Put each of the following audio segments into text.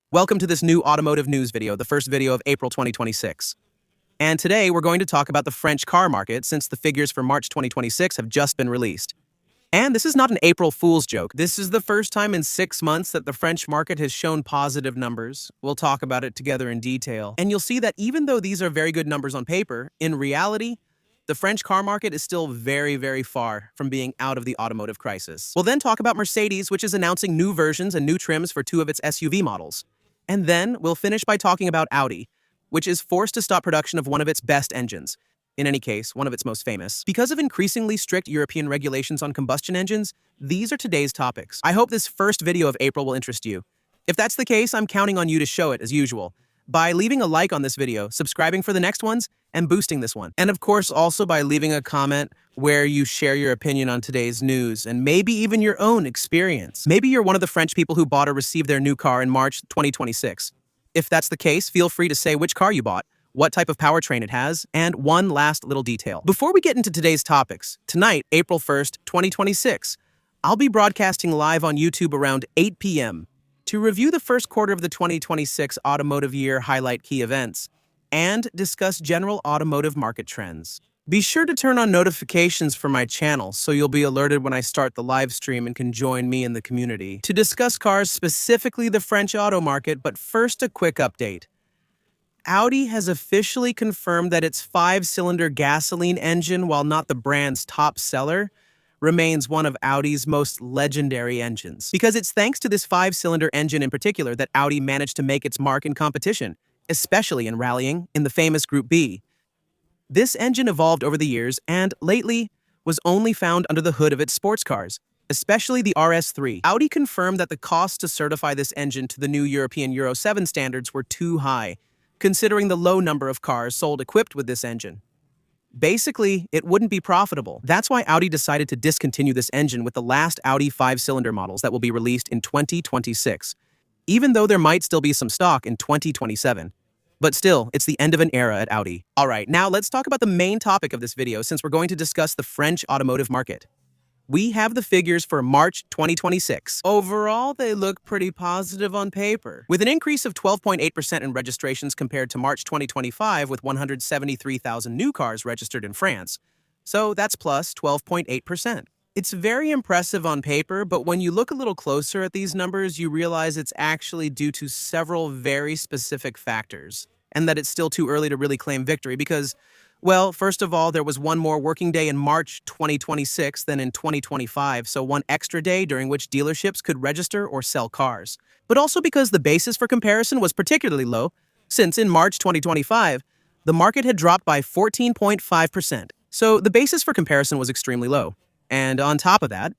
Welcome to this new automotive news video, the first video of April 2026. And today we're going to talk about the French car market since the figures for March 2026 have just been released. And this is not an April Fool's joke. This is the first time in 6 months that the French market has shown positive numbers. We'll talk about it together in detail. And you'll see that even though these are very good numbers on paper, in reality, the French car market is still very, very far from being out of the automotive crisis. We'll then talk about Mercedes, which is announcing new versions and new trims for 2 of its SUV models. And then we'll finish by talking about Audi, which is forced to stop production of one of its best engines. In any case, one of its most famous. Because of increasingly strict European regulations on combustion engines, these are today's topics. I hope this first video of April will interest you. If that's the case, I'm counting on you to show it as usual, by leaving a like on this video, subscribing for the next ones, and boosting this one. And of course, also by leaving a comment where you share your opinion on today's news, and maybe even your own experience. Maybe you're one of the French people who bought or received their new car in March 2026. If that's the case, feel free to say which car you bought, what type of powertrain it has, and one last little detail. Before we get into today's topics, tonight, April 1st, 2026, I'll be broadcasting live on YouTube around 8 p.m. to review the first quarter of the 2026 automotive year, highlight key events, and discuss general automotive market trends. Be sure to turn on notifications for my channel so you'll be alerted when I start the live stream and can join me in the community to discuss cars, specifically the French auto market. But first, a quick update. Audi has officially confirmed that its 5-cylinder gasoline engine, while not the brand's top seller, remains one of Audi's most legendary engines. Because it's thanks to this 5-cylinder engine in particular that Audi managed to make its mark in competition, especially in rallying in the famous Group B. This engine evolved over the years and, lately, was only found under the hood of its sports cars, especially the RS3. Audi confirmed that the costs to certify this engine to the new European Euro 7 standards were too high, considering the low number of cars sold equipped with this engine. Basically, it wouldn't be profitable. That's why Audi decided to discontinue this engine with the last Audi 5-cylinder models that will be released in 2026, even though there might still be some stock in 2027. But still, it's the end of an era at Audi. Alright, now let's talk about the main topic of this video since we're going to discuss the French automotive market. We have the figures for March 2026. Overall, they look pretty positive on paper, with an increase of 12.8% in registrations compared to March 2025 with 173,000 new cars registered in France. So that's plus 12.8%. It's very impressive on paper, but when you look a little closer at these numbers, you realize it's actually due to several very specific factors, and that it's still too early to really claim victory because, well, first of all, there was one more working day in March 2026 than in 2025, so one extra day during which dealerships could register or sell cars. But also because the basis for comparison was particularly low, since in March 2025, the market had dropped by 14.5%. So the basis for comparison was extremely low. And on top of that,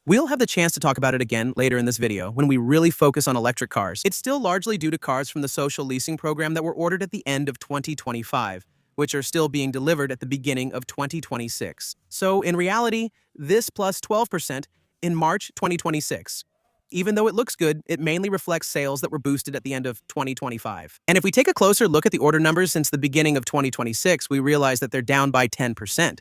we'll have the chance to talk about it again later in this video when we really focus on electric cars. It's still largely due to cars from the social leasing program that were ordered at the end of 2025. Which are still being delivered at the beginning of 2026. So in reality, this plus 12% in March 2026. Even though it looks good, it mainly reflects sales that were boosted at the end of 2025. And if we take a closer look at the order numbers since the beginning of 2026, we realize that they're down by 10%,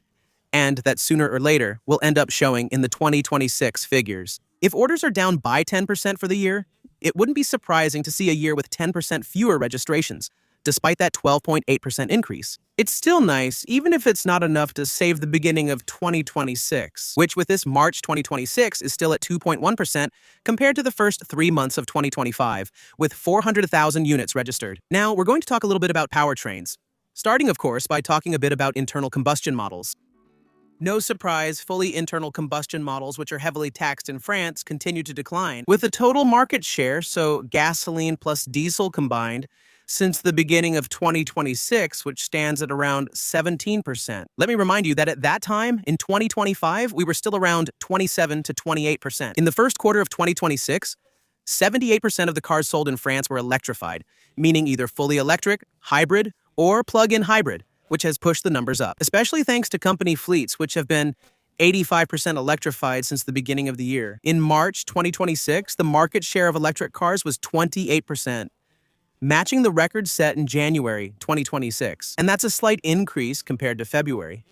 and that sooner or later will end up showing in the 2026 figures. If orders are down by 10% for the year, it wouldn't be surprising to see a year with 10% fewer registrations, despite that 12.8% increase. It's still nice, even if it's not enough to save the beginning of 2026, which with this March 2026 is still at 2.1% compared to the first 3 months of 2025, with 400,000 units registered. Now, we're going to talk a little bit about powertrains, starting, of course, by talking a bit about internal combustion models. No surprise, fully internal combustion models, which are heavily taxed in France, continue to decline, with the total market share, so gasoline plus diesel combined, since the beginning of 2026, which stands at around 17%. Let me remind you that at that time, in 2025, we were still around 27 to 28%. In the first quarter of 2026, 78% of the cars sold in France were electrified, meaning either fully electric, hybrid, or plug-in hybrid, which has pushed the numbers up, especially thanks to company fleets, which have been 85% electrified since the beginning of the year. In March 2026, the market share of electric cars was 28%. Matching the record set in January 2026, and that's a slight increase compared to February.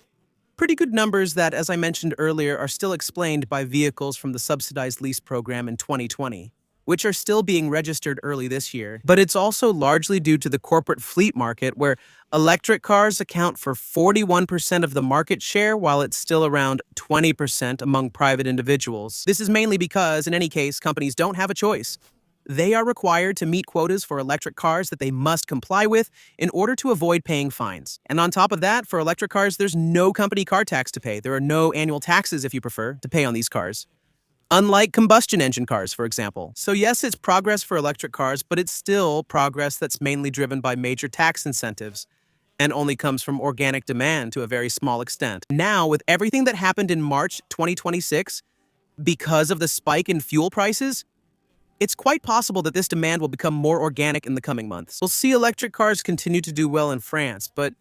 Pretty good numbers that, as I mentioned earlier, are still explained by vehicles from the subsidized lease program in 2020. which are still being registered early this year. But it's also largely due to the corporate fleet market, where electric cars account for 41% of the market share, while it's still around 20% among private individuals. This is mainly because, in any case, companies don't have a choice. They are required to meet quotas for electric cars that they must comply with in order to avoid paying fines. And on top of that, for electric cars, there's no company car tax to pay. There are no annual taxes, if you prefer, to pay on these cars, unlike combustion engine cars, for example. So yes, it's progress for electric cars, but it's still progress that's mainly driven by major tax incentives and only comes from organic demand to a very small extent. Now, with everything that happened in March 2026, because of the spike in fuel prices, it's quite possible that this demand will become more organic in the coming months. We'll see electric cars continue to do well in France, but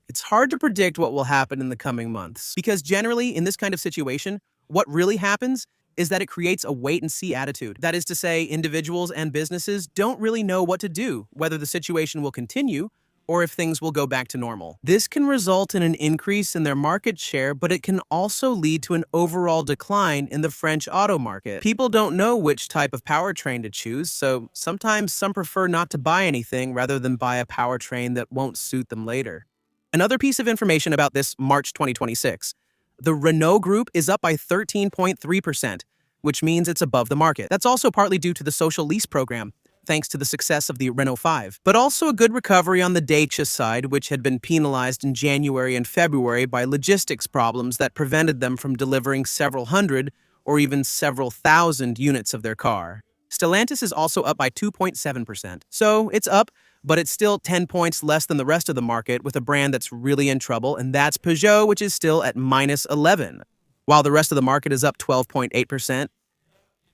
it's hard to predict what will happen in the coming months. Because generally, in this kind of situation, what really happens is that it creates a wait-and-see attitude. That is to say, individuals and businesses don't really know what to do, whether the situation will continue or if things will go back to normal. This can result in an increase in their market share, but it can also lead to an overall decline in the French auto market. People don't know which type of powertrain to choose, so sometimes some prefer not to buy anything rather than buy a powertrain that won't suit them later. Another piece of information about this March 2026. The Renault Group is up by 13.3%, which means it's above the market. That's also partly due to the social lease program, thanks to the success of the Renault 5, but also a good recovery on the Dacia side, which had been penalized in January and February by logistics problems that prevented them from delivering several hundred or even several thousand units of their car. Stellantis is also up by 2.7%. So it's up, but it's still 10 points less than the rest of the market, with a brand that's really in trouble, and that's Peugeot, which is still at minus 11. While the rest of the market is up 12.8%,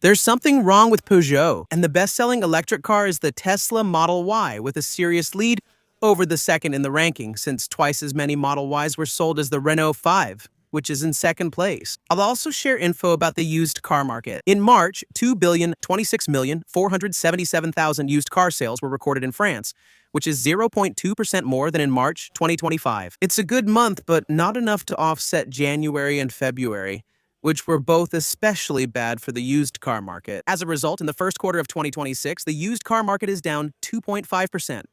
there's something wrong with Peugeot, and the best-selling electric car is the Tesla Model Y, with a serious lead over the second in the ranking, since twice as many Model Ys were sold as the Renault 5, which is in second place. I'll also share info about the used car market. In March, 2,026,477,000 used car sales were recorded in France, which is 0.2% more than in March 2025. It's a good month, but not enough to offset January and February, which were both especially bad for the used car market. As a result, in the first quarter of 2026, the used car market is down 2.5%.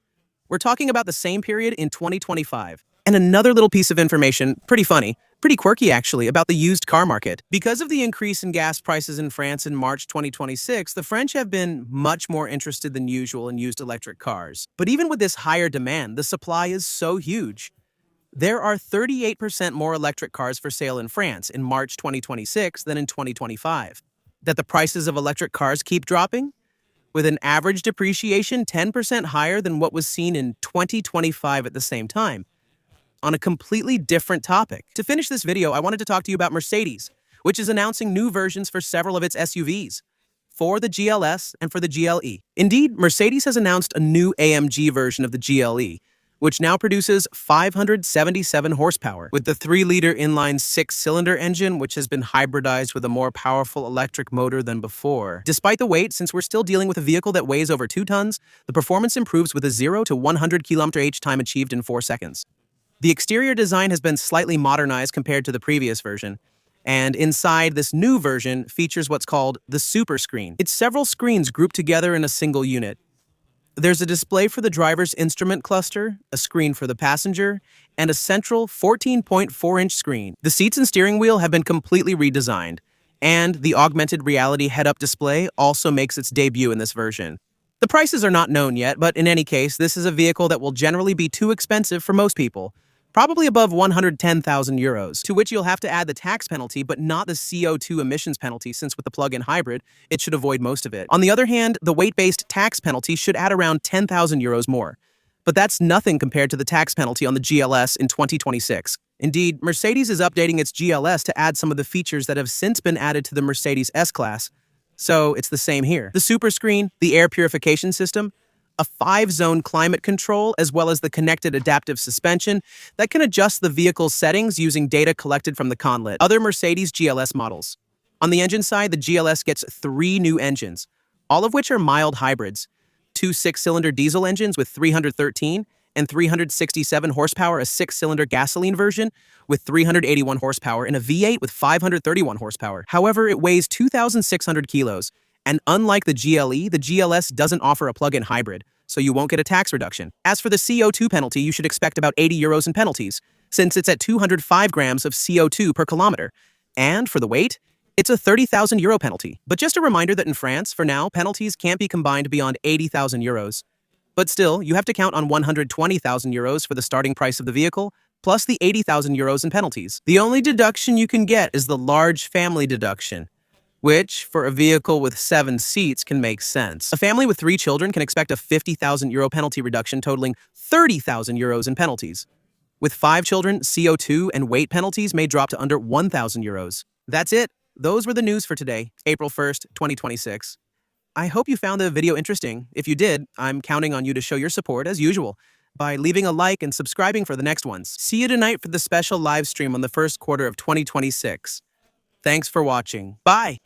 We're talking about the same period in 2025. And another little piece of information, pretty funny, pretty quirky actually, about the used car market. Because of the increase in gas prices in France in March 2026, the French have been much more interested than usual in used electric cars. But even with this higher demand, the supply is so huge. There are 38% more electric cars for sale in France in March 2026 than in 2025. That the prices of electric cars keep dropping, with an average depreciation 10% higher than what was seen in 2025 at the same time. On a completely different topic. To finish this video, I wanted to talk to you about Mercedes, which is announcing new versions for several of its SUVs, for the GLS and for the GLE. Indeed, Mercedes has announced a new AMG version of the GLE, which now produces 577 horsepower, with the 3-liter inline 6-cylinder engine, which has been hybridized with a more powerful electric motor than before. Despite the weight, since we're still dealing with a vehicle that weighs over 2 tons, the performance improves with a 0 to 100 km/h time achieved in 4 seconds. The exterior design has been slightly modernized compared to the previous version, and inside this new version features what's called the Super Screen. It's several screens grouped together in a single unit. There's a display for the driver's instrument cluster, a screen for the passenger, and a central 14.4-inch screen. The seats and steering wheel have been completely redesigned, and the augmented reality head-up display also makes its debut in this version. The prices are not known yet, but in any case, this is a vehicle that will generally be too expensive for most people, probably above 110,000 euros, to which you'll have to add the tax penalty, but not the CO2 emissions penalty, since with the plug-in hybrid, it should avoid most of it. On the other hand, the weight-based tax penalty should add around 10,000 euros more. But that's nothing compared to the tax penalty on the GLS in 2026. Indeed, Mercedes is updating its GLS to add some of the features that have since been added to the Mercedes S-Class. So it's the same here. The Super Screen, the air purification system, a 5-zone climate control, as well as the connected adaptive suspension that can adjust the vehicle's settings using data collected from the conlet. Other Mercedes GLS models. On the engine side, the GLS gets 3 new engines, all of which are mild hybrids. 2 6-cylinder diesel engines with 313 and 367 horsepower, a 6-cylinder gasoline version with 381 horsepower, and a V8 with 531 horsepower. However, it weighs 2,600 kilos And unlike the GLE, the GLS doesn't offer a plug-in hybrid, so you won't get a tax reduction. As for the CO2 penalty, you should expect about €80 in penalties, since it's at 205 grams of CO2 per kilometer. And for the weight, it's a €30,000 penalty. But just a reminder that in France, for now, penalties can't be combined beyond €80,000. But still, you have to count on €120,000 for the starting price of the vehicle, plus the €80,000 in penalties. The only deduction you can get is the large family deduction, which, for a vehicle with 7 seats, can make sense. A family with 3 children can expect a €50,000 penalty reduction totaling €30,000 in penalties. With 5 children, CO2 and weight penalties may drop to under €1,000. That's it. Those were the news for today, April 1st, 2026. I hope you found the video interesting. If you did, I'm counting on you to show your support as usual by leaving a like and subscribing for the next ones. See you tonight for the special live stream on the first quarter of 2026. Thanks for watching. Bye!